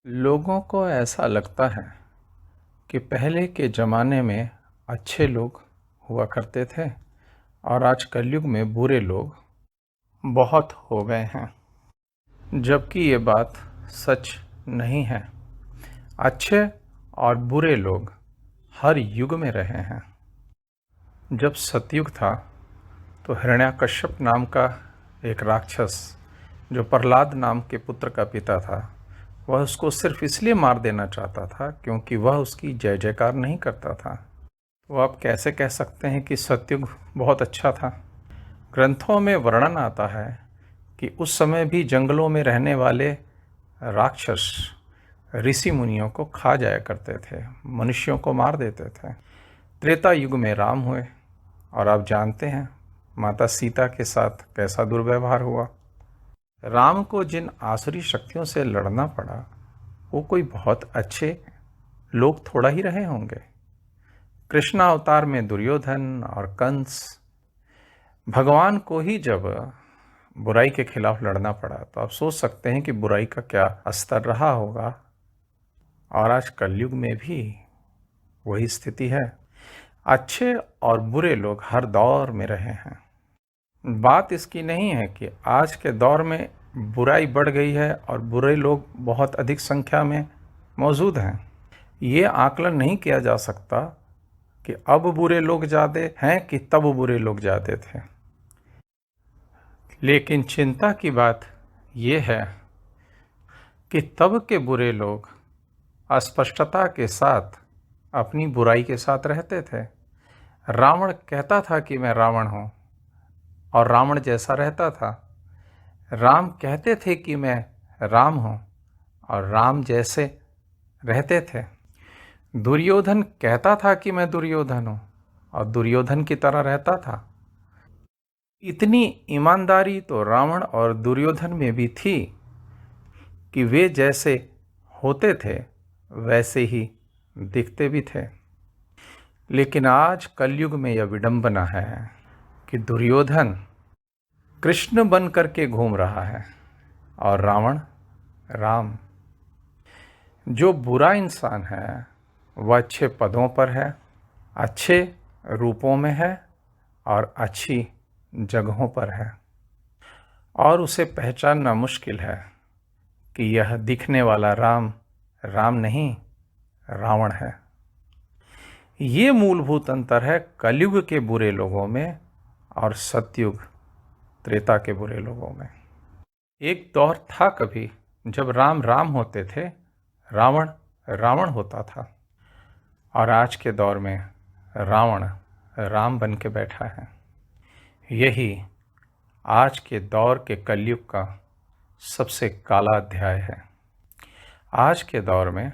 लोगों को ऐसा लगता है कि पहले के ज़माने में अच्छे लोग हुआ करते थे और आज कलयुग में बुरे लोग बहुत हो गए हैं, जबकि ये बात सच नहीं है। अच्छे और बुरे लोग हर युग में रहे हैं। जब सतयुग था तो हिरण्यकश्यप नाम का एक राक्षस, जो प्रहलाद नाम के पुत्र का पिता था, वह उसको सिर्फ इसलिए मार देना चाहता था क्योंकि वह उसकी जय जयकार नहीं करता था। तो आप कैसे कह सकते हैं कि सतयुग बहुत अच्छा था? ग्रंथों में वर्णन आता है कि उस समय भी जंगलों में रहने वाले राक्षस ऋषि मुनियों को खा जाया करते थे, मनुष्यों को मार देते थे। त्रेता युग में राम हुए और आप जानते हैं माता सीता के साथ कैसा दुर्व्यवहार हुआ। राम को जिन आसुरी शक्तियों से लड़ना पड़ा, वो कोई बहुत अच्छे लोग थोड़ा ही रहे होंगे। कृष्ण अवतार में दुर्योधन और कंस, भगवान को ही जब बुराई के खिलाफ लड़ना पड़ा तो आप सोच सकते हैं कि बुराई का क्या स्तर रहा होगा। और आज कलयुग में भी वही स्थिति है। अच्छे और बुरे लोग हर दौर में रहे हैं। बात इसकी नहीं है कि आज के दौर में बुराई बढ़ गई है और बुरे लोग बहुत अधिक संख्या में मौजूद हैं। ये आकलन नहीं किया जा सकता कि अब बुरे लोग ज़्यादा हैं कि तब बुरे लोग ज़्यादा थे। लेकिन चिंता की बात ये है कि तब के बुरे लोग अस्पष्टता के साथ अपनी बुराई के साथ रहते थे। रावण कहता था कि मैं रावण हूँ और रावण जैसा रहता था। राम कहते थे कि मैं राम हूँ और राम जैसे रहते थे। दुर्योधन कहता था कि मैं दुर्योधन हूँ और दुर्योधन की तरह रहता था। इतनी ईमानदारी तो रावण और दुर्योधन में भी थी कि वे जैसे होते थे वैसे ही दिखते भी थे। लेकिन आज कलयुग में यह विडंबना है कि दुर्योधन कृष्ण बन करके घूम रहा है और रावण राम। जो बुरा इंसान है वह अच्छे पदों पर है, अच्छे रूपों में है और अच्छी जगहों पर है, और उसे पहचानना मुश्किल है कि यह दिखने वाला राम राम नहीं, रावण है। ये मूलभूत अंतर है कलयुग के बुरे लोगों में और सतयुग त्रेता के बुरे लोगों में। एक दौर था कभी जब राम राम होते थे, रावण रावण होता था, और आज के दौर में रावण राम बन के बैठा है। यही आज के दौर के कलयुग का सबसे काला अध्याय है। आज के दौर में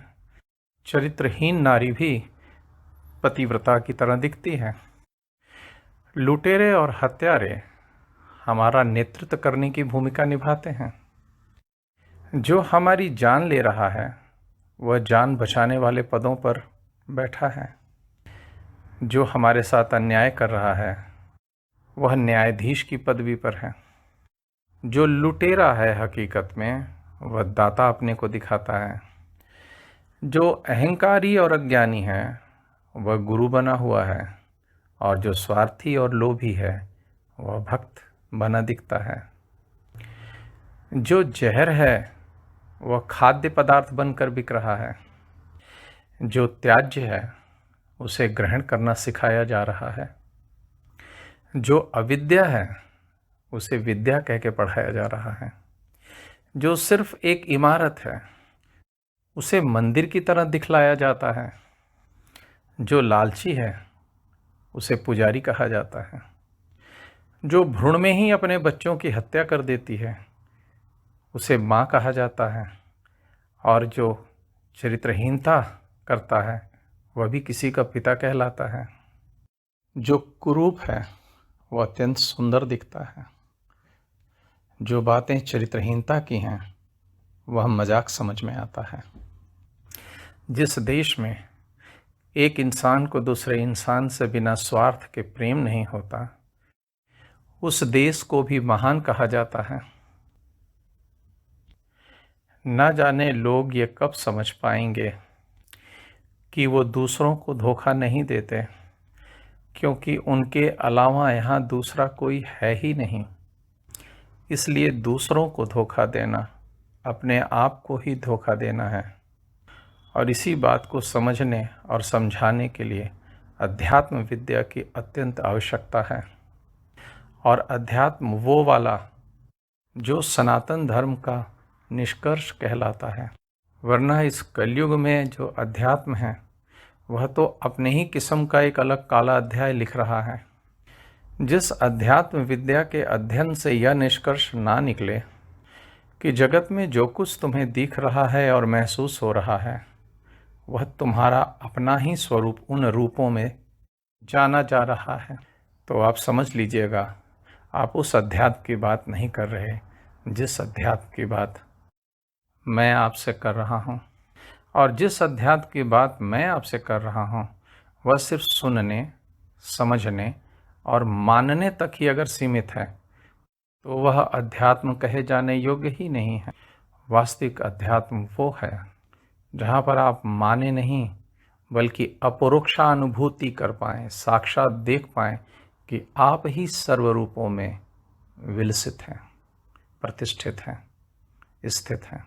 चरित्रहीन नारी भी पतिव्रता की तरह दिखती है। लुटेरे और हत्यारे हमारा नेतृत्व करने की भूमिका निभाते हैं। जो हमारी जान ले रहा है वह जान बचाने वाले पदों पर बैठा है। जो हमारे साथ अन्याय कर रहा है वह न्यायाधीश की पदवी पर है। जो लुटेरा है हकीकत में वह दाता अपने को दिखाता है। जो अहंकारी और अज्ञानी है वह गुरु बना हुआ है, और जो स्वार्थी और लोभी है वह भक्त बना दिखता है। जो जहर है वह खाद्य पदार्थ बनकर बिक रहा है। जो त्याज्य है उसे ग्रहण करना सिखाया जा रहा है। जो अविद्या है उसे विद्या कह के पढ़ाया जा रहा है। जो सिर्फ एक इमारत है उसे मंदिर की तरह दिखलाया जाता है। जो लालची है उसे पुजारी कहा जाता है। जो भ्रूण में ही अपने बच्चों की हत्या कर देती है उसे माँ कहा जाता है, और जो चरित्रहीनता करता है वह भी किसी का पिता कहलाता है। जो कुरूप है वह अत्यंत सुंदर दिखता है। जो बातें चरित्रहीनता की हैं वह मजाक समझ में आता है। जिस देश में एक इंसान को दूसरे इंसान से बिना स्वार्थ के प्रेम नहीं होता, उस देश को भी महान कहा जाता है। न जाने लोग ये कब समझ पाएंगे कि वो दूसरों को धोखा नहीं देते, क्योंकि उनके अलावा यहाँ दूसरा कोई है ही नहीं। इसलिए दूसरों को धोखा देना अपने आप को ही धोखा देना है। और इसी बात को समझने और समझाने के लिए अध्यात्म विद्या की अत्यंत आवश्यकता है। और अध्यात्म वो वाला जो सनातन धर्म का निष्कर्ष कहलाता है। वरना इस कलयुग में जो अध्यात्म है वह तो अपने ही किस्म का एक अलग काला अध्याय लिख रहा है। जिस अध्यात्म विद्या के अध्ययन से यह निष्कर्ष ना निकले कि जगत में जो कुछ तुम्हें दिख रहा है और महसूस हो रहा है वह तुम्हारा अपना ही स्वरूप उन रूपों में जाना जा रहा है, तो आप समझ लीजिएगा आप उस अध्यात्म की बात नहीं कर रहे जिस अध्यात्म की बात मैं आपसे कर रहा हूँ। और जिस अध्यात्म की बात मैं आपसे कर रहा हूँ वह सिर्फ सुनने, समझने और मानने तक ही अगर सीमित है तो वह अध्यात्म कहे जाने योग्य ही नहीं है। वास्तविक अध्यात्म वो है जहाँ पर आप माने नहीं बल्कि अपरोक्षानुभूति कर पाएँ, साक्षात देख पाएँ कि आप ही सर्वरूपों में विलसित हैं, प्रतिष्ठित हैं, स्थित हैं।